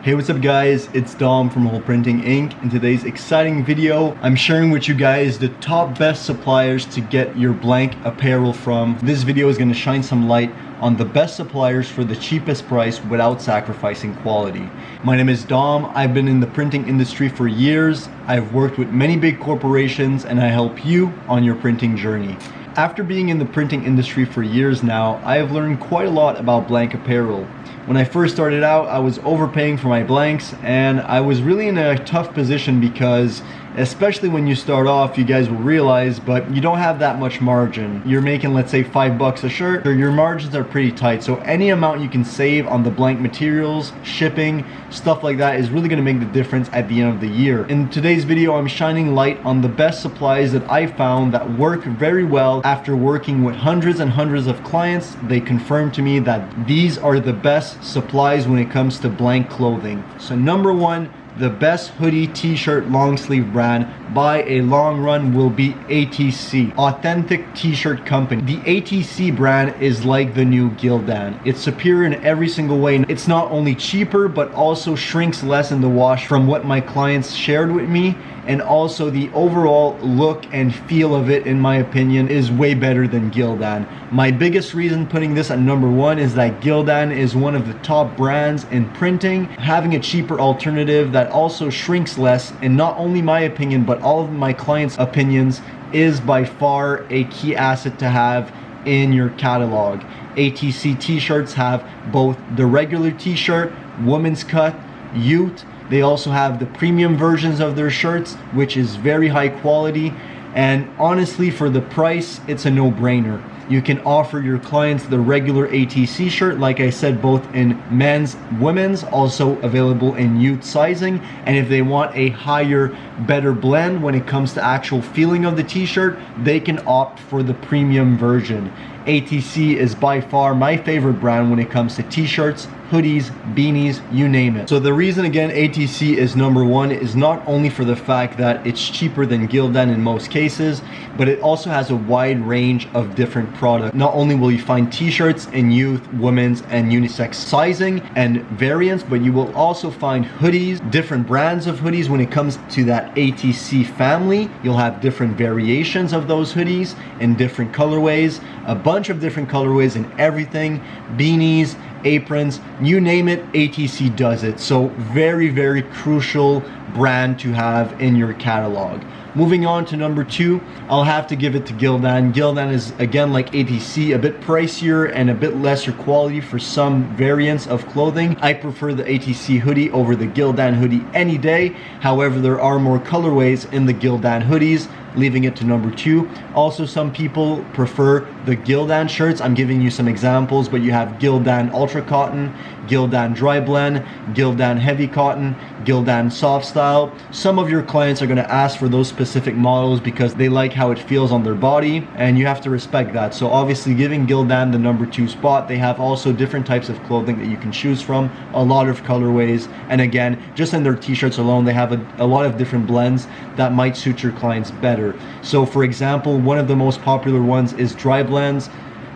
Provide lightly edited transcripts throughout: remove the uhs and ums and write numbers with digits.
Hey, what's up guys? It's Dom from Whole Printing Inc. In today's exciting video, I'm sharing with you guys the top best suppliers to get your blank apparel from. This video is going to shine some light on the best suppliers for the cheapest price without sacrificing quality. My name is Dom. I've been in the printing industry for years. I've worked with many big corporations and I help you on your printing journey. After being in the printing industry for years now, I have learned quite a lot about blank apparel. When I first started out, I was overpaying for my blanks and I was really in a tough position because, especially when you start off, you guys will realize, but you don't have that much margin. You're making, let's say, $5 a shirt, or your margins are pretty tight. So any amount you can save on the blank materials, shipping, stuff like that is really gonna make the difference at the end of the year. In today's video, I'm shining light on the best supplies that I found that work very well. After working with hundreds and hundreds of clients, they confirmed to me that these are the best supplies when it comes to blank clothing. So number one, the best hoodie, t-shirt, long sleeve brand by a long run will be ATC, Authentic T-Shirt Company. The ATC brand is like the new Gildan. It's superior in every single way. It's not only cheaper, but also shrinks less in the wash from what my clients shared with me. And also the overall look and feel of it, in my opinion, is way better than Gildan. My biggest reason putting this at number one is that Gildan is one of the top brands in printing. Having a cheaper alternative that also shrinks less, in not only my opinion, but all of my clients' opinions, is by far a key asset to have in your catalog. ATC t-shirts have both the regular t-shirt, women's cut, youth. They also have the premium versions of their shirts, which is very high quality. And honestly, for the price, it's a no-brainer. You can offer your clients the regular ATC shirt, like I said, both in men's, women's, also available in youth sizing. And if they want a higher, better blend when it comes to actual feeling of the t-shirt, they can opt for the premium version. ATC is by far my favorite brand when it comes to t-shirts, hoodies, beanies, you name it. So the reason, again, ATC is number one is not only for the fact that it's cheaper than Gildan in most cases, but it also has a wide range of different products. Not only will you find t-shirts in youth, women's, and unisex sizing and variants, but you will also find hoodies, different brands of hoodies. When it comes to that ATC family, you'll have different variations of those hoodies in different colorways, a bunch of different colorways in everything, beanies, aprons, you name it, ATC does it. So very, very crucial brand to have in your catalog. Moving on to number two, I'll have to give it to Gildan. Gildan is, again, like ATC, a bit pricier and a bit lesser quality for some variants of clothing. I prefer the ATC hoodie over the Gildan hoodie any day. However, there are more colorways in the Gildan hoodies, leaving it to number two. Also, some people prefer the Gildan shirts. I'm giving you some examples, but you have Gildan Ultra Cotton, Gildan Dry Blend, Gildan Heavy Cotton, Gildan Soft Style. Some of your clients are gonna ask for those specific models because they like how it feels on their body, and you have to respect that. So obviously giving Gildan the number two spot. They have also different types of clothing that you can choose from, a lot of colorways, and again, just in their t-shirts alone, they have a lot of different blends that might suit your clients better. So for example, one of the most popular ones is dry blends.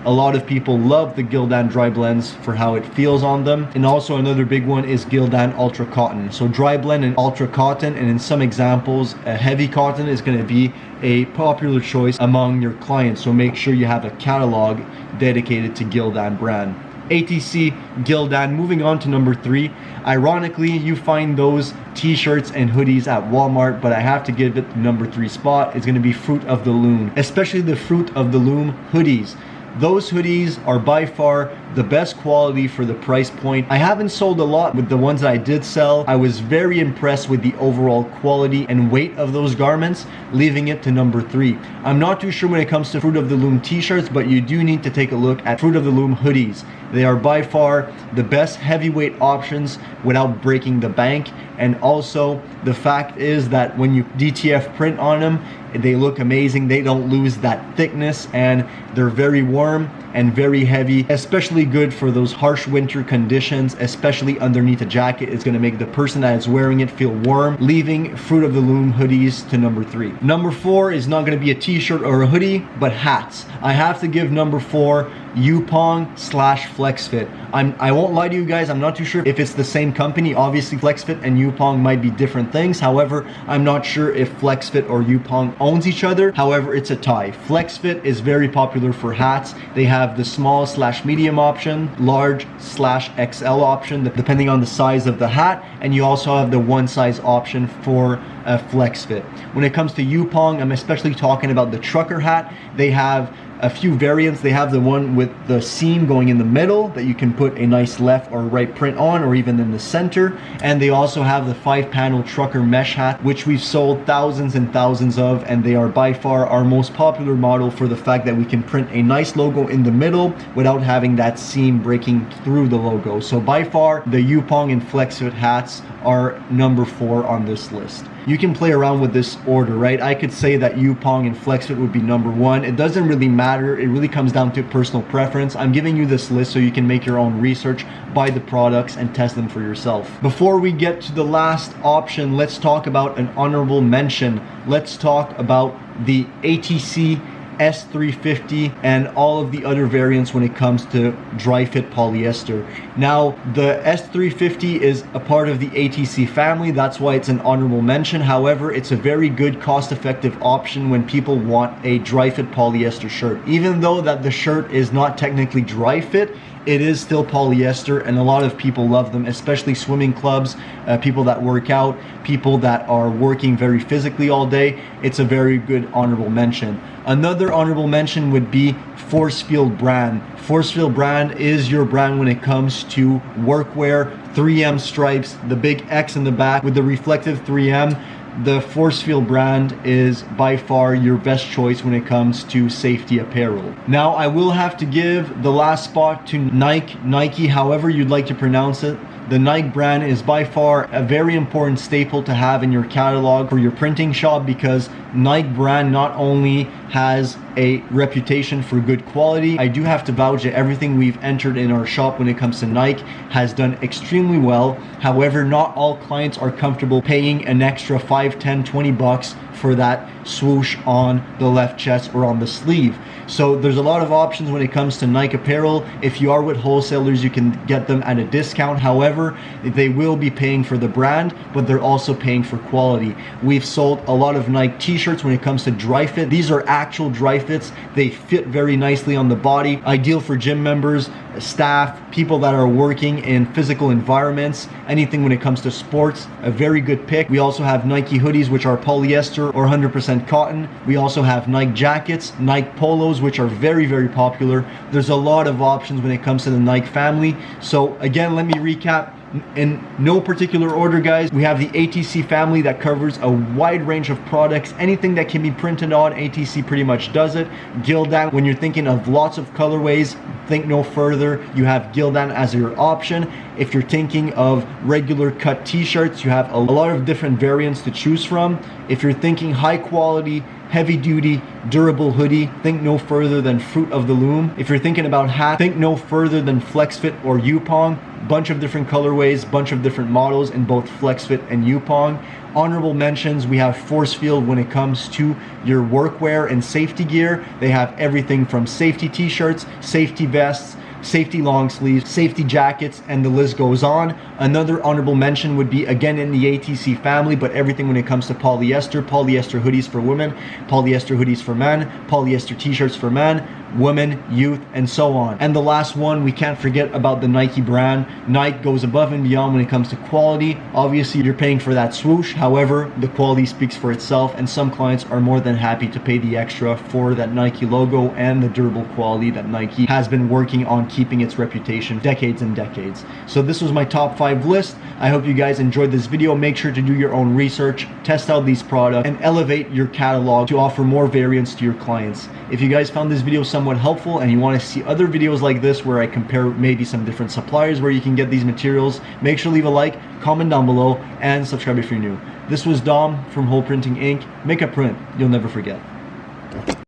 A lot of people love the Gildan dry blends for how it feels on them. And also another big one is Gildan Ultra Cotton. So dry blend and ultra cotton, and in some examples, a heavy cotton is going to be a popular choice among your clients. So make sure you have a catalog dedicated to Gildan brand. ATC, Gildan. Moving on to number three. Ironically, you find those t-shirts and hoodies at Walmart, but I have to give it the number three spot. It's going to be Fruit of the Loom, especially the Fruit of the Loom hoodies. Those hoodies are by far the best quality for the price point. I haven't sold a lot with the ones that I did sell. I was very impressed with the overall quality and weight of those garments, leaving it to number three. I'm not too sure when it comes to Fruit of the Loom t-shirts, but you do need to take a look at Fruit of the Loom hoodies. They are by far the best heavyweight options without breaking the bank. And also the fact is that when you DTF print on them, they look amazing. They don't lose that thickness, and they're very warm and very heavy, especially good for those harsh winter conditions, especially underneath a jacket. It's gonna make the person that is wearing it feel warm, leaving Fruit of the Loom hoodies to number three. Number four is not gonna be a t-shirt or a hoodie, but hats. I have to give number four Yupong/FlexFit. I won't lie to you guys, I'm not too sure if it's the same company. Obviously FlexFit and Yupong might be different things. However, I'm not sure if FlexFit or Yupong owns each other. However, it's a tie. FlexFit is very popular for hats. They have the small/medium option, large/XL option, depending on the size of the hat, and you also have the one size option for FlexFit. When it comes to Yupong, I'm especially talking about the trucker hat. They have a few variants. They have the one with the seam going in the middle that you can put a nice left or right print on, or even in the center. And they also have the 5-panel trucker mesh hat, which we've sold thousands and thousands of, and they are by far our most popular model for the fact that we can print a nice logo in the middle without having that seam breaking through the logo. So by far, the Yupong and FlexFit hats are number 4 on this list. You can play around with this order, right? I could say that Yupong and FlexFit would be number 1. It doesn't really matter. It really comes down to personal preference. I'm giving you this list so you can make your own research, buy the products, and test them for yourself. Before we get to the last option, let's talk about an honorable mention. Let's talk about the ATC S350 and all of the other variants when it comes to dry fit polyester. Now, the S350 is a part of the ATC family. That's why it's an honorable mention. However, it's a very good cost-effective option when people want a dry fit polyester shirt. Even though that the shirt is not technically dry fit, it is still polyester, and a lot of people love them, especially swimming clubs, people that work out, people that are working very physically all day. It's a very good honorable mention. Another honorable mention would be Force Field brand. Force Field brand is your brand when it comes to workwear, 3M stripes, the big X in the back with the reflective 3M. The Force Field brand is by far your best choice when it comes to safety apparel. Now, I will have to give the last spot to Nike, however you'd like to pronounce it. The Nike brand is by far a very important staple to have in your catalog for your printing shop, because Nike brand not only has a reputation for good quality, I do have to vouch that everything we've entered in our shop when it comes to Nike has done extremely well. However, not all clients are comfortable paying an extra 5, 10, 20 bucks for that swoosh on the left chest or on the sleeve. So there's a lot of options when it comes to Nike apparel. If you are with wholesalers, you can get them at a discount. However, they will be paying for the brand, but they're also paying for quality. We've sold a lot of Nike t-shirts when it comes to dry fit. These are actual dry fits. They fit very nicely on the body, ideal for gym members, staff, people that are working in physical environments, anything when it comes to sports, a very good pick. We also have Nike hoodies, which are polyester or 100% cotton. We also have Nike jackets, Nike polos, which are very, very popular. There's a lot of options when it comes to the Nike family. So again, let me recap. In no particular order, guys, we have the ATC family that covers a wide range of products. Anything that can be printed on, ATC pretty much does it. Gildan, when you're thinking of lots of colorways, think no further. You have Gildan as your option. If you're thinking of regular cut t-shirts, you have a lot of different variants to choose from. If you're thinking high quality, heavy duty, durable hoodie, think no further than Fruit of the Loom. If you're thinking about hats, think no further than FlexFit or Yupong. Bunch of different colorways, bunch of different models in both FlexFit and Yupong. Honorable mentions, we have Force Field when it comes to your workwear and safety gear. They have everything from safety t-shirts, safety vests, safety long sleeves, safety jackets, and the list goes on. Another honorable mention would be again in the ATC family, but everything when it comes to polyester hoodies for women, polyester hoodies for men, polyester t-shirts for men, women, youth, and so on. And the last one, we can't forget about the Nike brand. Nike goes above and beyond when it comes to quality. Obviously, you're paying for that swoosh. However, the quality speaks for itself, and some clients are more than happy to pay the extra for that Nike logo and the durable quality that Nike has been working on keeping its reputation decades and decades. So this was my top 5 list. I hope you guys enjoyed this video. Make sure to do your own research, test out these products, and elevate your catalog to offer more variants to your clients. If you guys found this video somewhat helpful and you want to see other videos like this where I compare maybe some different suppliers where you can get these materials, make sure to leave a like, comment down below, and subscribe if you're new. This was Dom from Whole Printing Inc. Make a print you'll never forget.